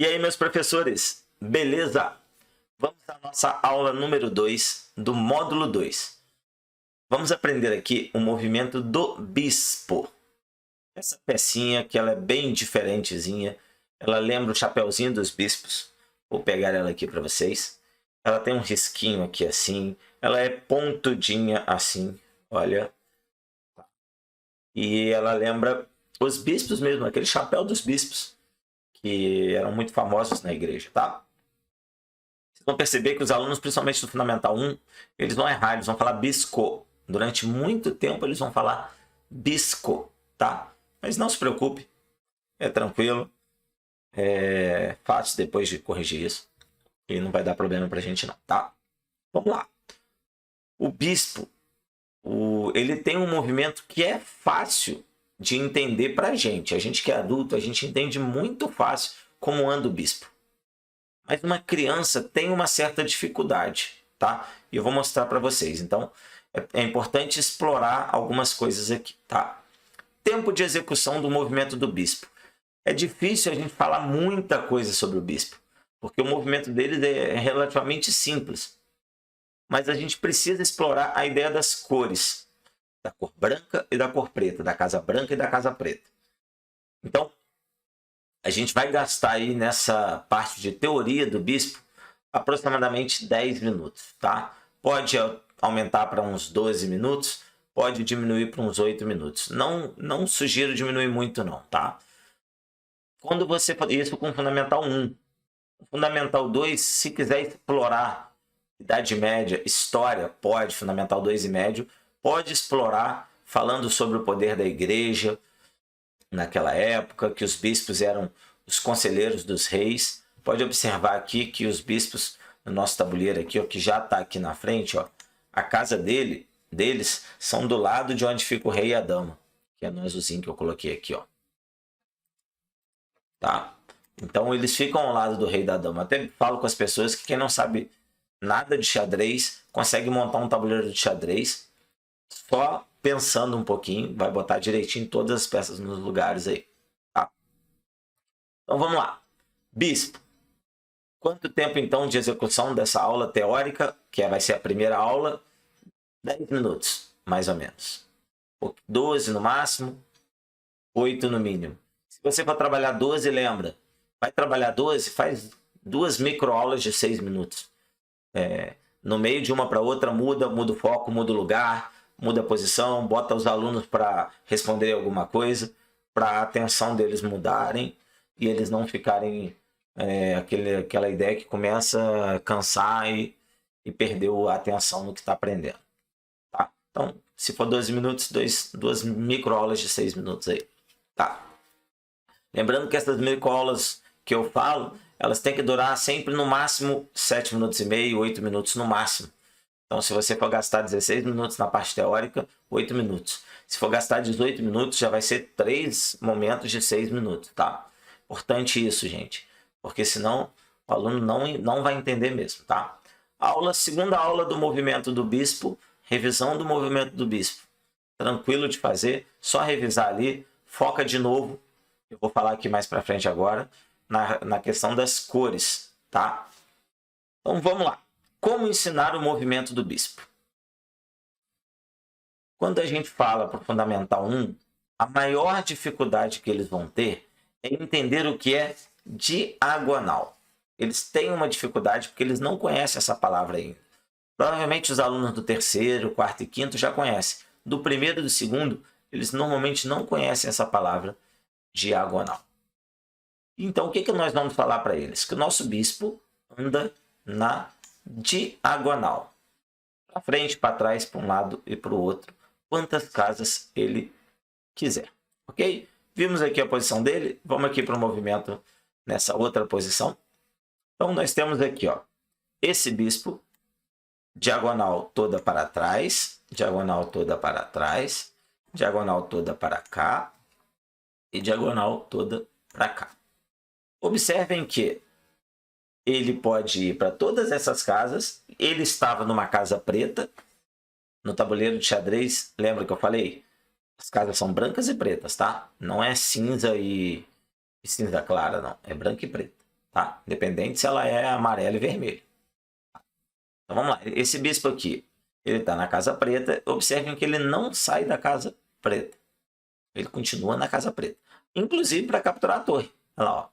E aí, meus professores, beleza? Vamos à nossa aula número 2 do módulo 2. Vamos aprender aqui o movimento do bispo. Essa pecinha que ela é bem diferentezinha, ela lembra o chapeuzinho dos bispos. Vou pegar ela aqui para vocês. Ela tem um risquinho aqui assim, ela é pontudinha assim, olha. E ela lembra os bispos mesmo, aquele chapéu dos bispos, que eram muito famosos na igreja, tá? Vocês vão perceber que os alunos, principalmente do Fundamental 1, eles vão errar, eles vão falar bisco. Durante muito tempo eles vão falar bisco, tá? Mas não se preocupe, é tranquilo, é fácil depois de corrigir isso. E não vai dar problema pra gente não, tá? Vamos lá. O bispo, ele tem um movimento que é fácil de entender pra gente. A gente que é adulto, a gente entende muito fácil como anda o bispo. Mas uma criança tem uma certa dificuldade, tá? E eu vou mostrar para vocês. Então, é importante explorar algumas coisas aqui, tá? Tempo de execução do movimento do bispo. É difícil a gente falar muita coisa sobre o bispo, porque o movimento dele é relativamente simples. Mas a gente precisa explorar a ideia das cores, da cor branca e da cor preta, da casa branca e da casa preta. Então, a gente vai gastar aí nessa parte de teoria do bispo aproximadamente 10 minutos, tá? Pode aumentar para uns 12 minutos, pode diminuir para uns 8 minutos. Não sugiro diminuir muito não, tá? Quando você isso com Fundamental 1. Fundamental 2, se quiser explorar Idade Média, História, pode, Fundamental 2 e Médio, pode explorar falando sobre o poder da igreja, naquela época, que os bispos eram os conselheiros dos reis. Pode observar aqui que os bispos, no nosso tabuleiro aqui, ó, que já está aqui na frente, ó, a casa deles são do lado de onde fica o rei e a dama, que é no azulzinho que eu coloquei aqui, ó. Tá? Então eles ficam ao lado do rei e da dama. Até falo com as pessoas que quem não sabe nada de xadrez consegue montar um tabuleiro de xadrez só pensando um pouquinho, vai botar direitinho todas as peças nos lugares aí. Tá? Então vamos lá. Bispo. Quanto tempo então de execução dessa aula teórica, que vai ser a primeira aula? 10 minutos, mais ou menos. 12 no máximo, 8 no mínimo. Se você for trabalhar 12, lembra, vai trabalhar 12, faz 2 microaulas de 6 minutos. No meio de uma para outra, muda o foco, muda o lugar, muda a posição, bota os alunos para responder alguma coisa, para a atenção deles mudarem e eles não ficarem aquela ideia que começa a cansar e perder a atenção no que está aprendendo. Tá? Então, se for 12 minutos, 2 microaulas de 6 minutos aí. Tá? Lembrando que essas microaulas que eu falo, elas têm que durar sempre no máximo 7 minutos e meio, 8 minutos no máximo. Então, se você for gastar 16 minutos na parte teórica, 8 minutos. Se for gastar 18 minutos, já vai ser 3 momentos de 6 minutos, tá? Importante isso, gente. Porque senão o aluno não vai entender mesmo, tá? Segunda aula do movimento do bispo, revisão do movimento do bispo. Tranquilo de fazer, só revisar ali, foca de novo. Eu vou falar aqui mais pra frente agora, na questão das cores, tá? Então, vamos lá. Como ensinar o movimento do bispo? Quando a gente fala para o Fundamental 1, a maior dificuldade que eles vão ter é entender o que é diagonal. Eles têm uma dificuldade porque eles não conhecem essa palavra ainda. Provavelmente os alunos do terceiro, quarto e quinto já conhecem. Do primeiro e do segundo, eles normalmente não conhecem essa palavra diagonal. Então, o que nós vamos falar para eles? Que o nosso bispo anda na diagonal, para frente, para trás, para um lado e para o outro, quantas casas ele quiser, ok? Vimos aqui a posição dele, vamos aqui para o movimento nessa outra posição. Então nós temos aqui, ó, esse bispo, diagonal toda para trás, diagonal toda para trás, diagonal toda para cá e diagonal toda para cá. Observem que ele pode ir para todas essas casas. Ele estava numa casa preta. No tabuleiro de xadrez, lembra que eu falei? As casas são brancas e pretas, tá? Não é cinza e cinza clara, não. É branca e preta. tá? Independente se ela é amarela e vermelha. Então vamos lá, esse bispo aqui, ele está na casa preta. Observem que ele não sai da casa preta. Ele continua na casa preta. Inclusive para capturar a torre. Olha lá, ó.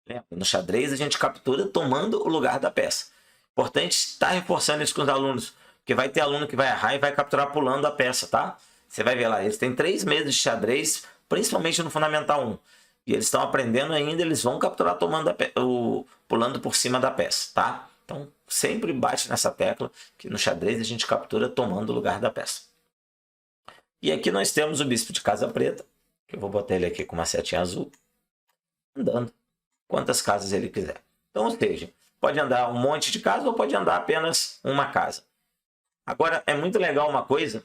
Lembra? No xadrez a gente captura tomando o lugar da peça. Importante estar reforçando isso com os alunos, porque vai ter aluno que vai errar e vai capturar pulando a peça, tá? Você vai ver lá, eles têm 3 meses de xadrez, principalmente no Fundamental 1. E eles estão aprendendo ainda, eles vão capturar tomando pulando por cima da peça, tá? Então, sempre bate nessa tecla que no xadrez a gente captura tomando o lugar da peça. E aqui nós temos o bispo de casa preta, que eu vou botar ele aqui com uma setinha azul, andando quantas casas ele quiser. Então, ou seja, pode andar um monte de casas ou pode andar apenas uma casa. Agora, é muito legal uma coisa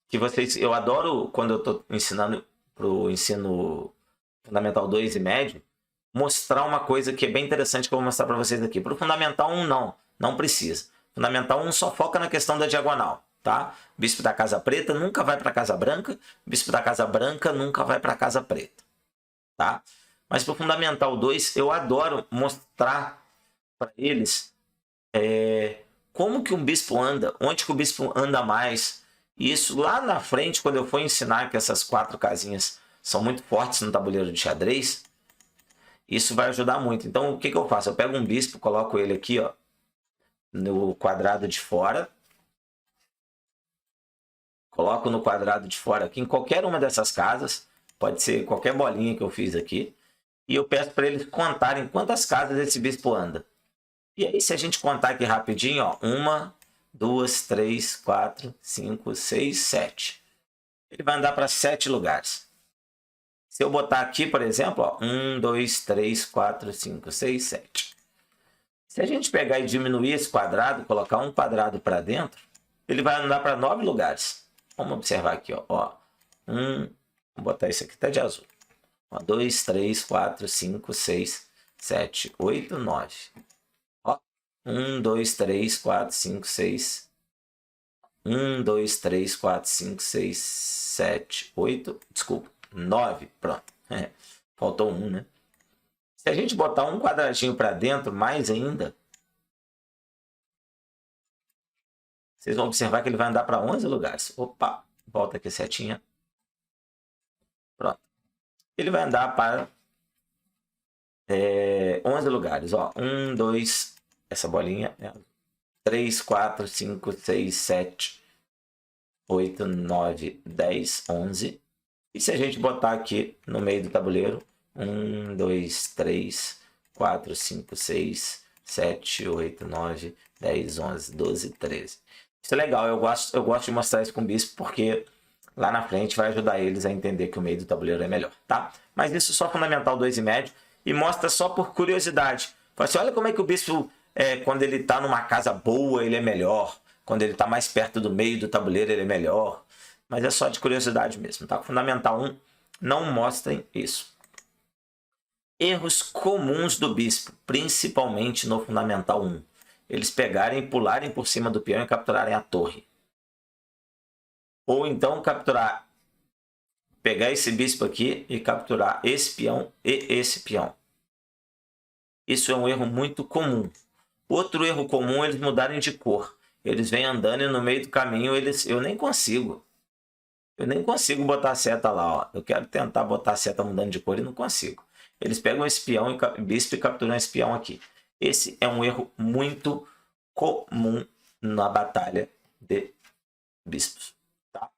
que eu adoro quando eu estou ensinando para o ensino Fundamental 2 e médio, mostrar uma coisa que é bem interessante que eu vou mostrar para vocês aqui. Para o Fundamental 1 não precisa. Fundamental 1 só foca na questão da diagonal, tá? Bispo da casa preta nunca vai para a casa branca, bispo da casa branca nunca vai para a casa preta, tá? Mas para o Fundamental 2 eu adoro mostrar para eles como que um bispo anda, onde que o bispo anda mais. E isso lá na frente, quando eu for ensinar que essas 4 casinhas são muito fortes no tabuleiro de xadrez, isso vai ajudar muito. Então, o que eu faço? Eu pego um bispo, coloco ele aqui, ó, no quadrado de fora. Coloco no quadrado de fora aqui, em qualquer uma dessas casas. Pode ser qualquer bolinha que eu fiz aqui. E eu peço para eles contarem quantas casas esse bispo anda. E aí, se a gente contar aqui rapidinho, ó, 1, 2, 3, 4, 5, 6, 7. Ele vai andar para 7 lugares. Se eu botar aqui, por exemplo, ó, 1, 2, 3, 4, 5, 6, 7. Se a gente pegar e diminuir esse quadrado, colocar um quadrado para dentro, ele vai andar para 9 lugares. Vamos observar aqui, ó. Vou botar isso aqui, tá de azul. 2, 3, 4, 5, 6, 7, 8, 9. 1, 2, 3, 4, 5, 6. 1, 2, 3, 4, 5, 6, 7, 8. Desculpa. 9, pronto. Faltou 1, né? Se a gente botar um quadradinho para dentro, mais ainda, vocês vão observar que ele vai andar para 11 lugares. Opa, volta aqui a setinha. Pronto. Ele vai andar para 11 lugares. Ó. 1, 2, essa bolinha. 3, 4, 5, 6, 7, 8, 9, 10, 11. E se a gente botar aqui no meio do tabuleiro, 1, 2, 3, 4, 5, 6, 7, 8, 9, 10, 11, 12, 13. Isso é legal, eu gosto de mostrar isso com o bispo, porque lá na frente vai ajudar eles a entender que o meio do tabuleiro é melhor, tá? Mas isso só Fundamental 2 e médio, e mostra só por curiosidade. Fala assim, olha como é que o bispo, quando ele está numa casa boa, ele é melhor. Quando ele está mais perto do meio do tabuleiro, ele é melhor. Mas é só de curiosidade mesmo, tá? Fundamental 1, não mostrem isso. Erros comuns do bispo, principalmente no Fundamental 1. Eles pegarem e pularem por cima do peão e capturarem a torre. Ou então pegar esse bispo aqui e capturar esse peão e esse peão. Isso é um erro muito comum. Outro erro comum é eles mudarem de cor. Eles vêm andando e no meio do caminho eu nem consigo. Eu nem consigo botar a seta lá, ó. Eu quero tentar botar a seta mudando de cor e não consigo. Eles pegam esse peão e bispo e capturam esse peão aqui. Esse é um erro muito comum na batalha de bispos. Tá?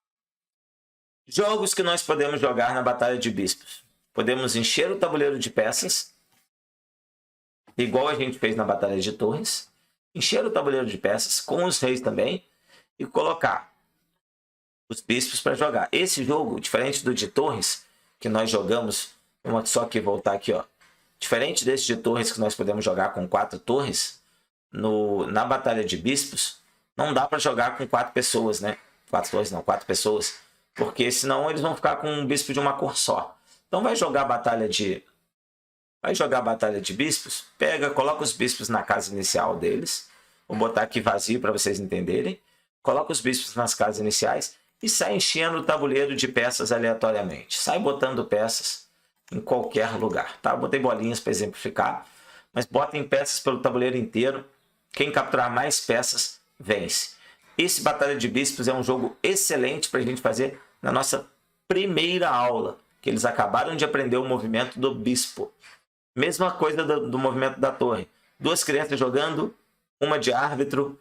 Jogos que nós podemos jogar na batalha de bispos. Podemos encher o tabuleiro de peças, igual a gente fez na batalha de torres. Encher o tabuleiro de peças, com os reis também, e colocar os bispos para jogar. Esse jogo, diferente do de torres, que nós jogamos, vamos só aqui voltar aqui, ó. Diferente desse de torres que nós podemos jogar com 4 torres, na batalha de bispos, não dá para jogar com 4 pessoas, né? 4 torres não, 4 pessoas, porque senão eles vão ficar com um bispo de uma cor só. Então vai jogar a batalha de bispos, coloca os bispos na casa inicial deles. Vou botar aqui vazio para vocês entenderem. Coloca os bispos nas casas iniciais e sai enchendo o tabuleiro de peças aleatoriamente. Sai botando peças em qualquer lugar, tá? Botei bolinhas para exemplificar, mas botem peças pelo tabuleiro inteiro. Quem capturar mais peças, vence. Esse Batalha de Bispos é um jogo excelente para a gente fazer na nossa primeira aula, que eles acabaram de aprender o movimento do bispo. Mesma coisa do movimento da torre. 2 crianças jogando, uma de árbitro,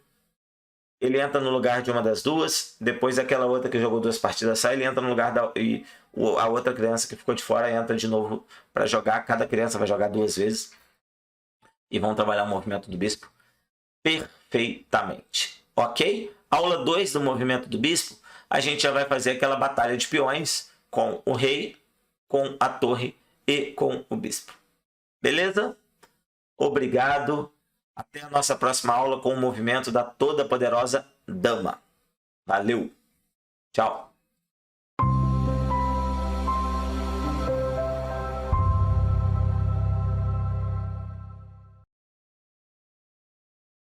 ele entra no lugar de uma das duas, depois aquela outra que jogou 2 partidas sai, ele entra no lugar e a outra criança que ficou de fora entra de novo para jogar. Cada criança vai jogar 2 vezes e vão trabalhar o movimento do bispo perfeitamente, ok? Aula 2 do movimento do bispo, a gente já vai fazer aquela batalha de peões com o rei, com a torre e com o bispo. Beleza? Obrigado. Até a nossa próxima aula com o movimento da toda poderosa dama. Valeu. Tchau.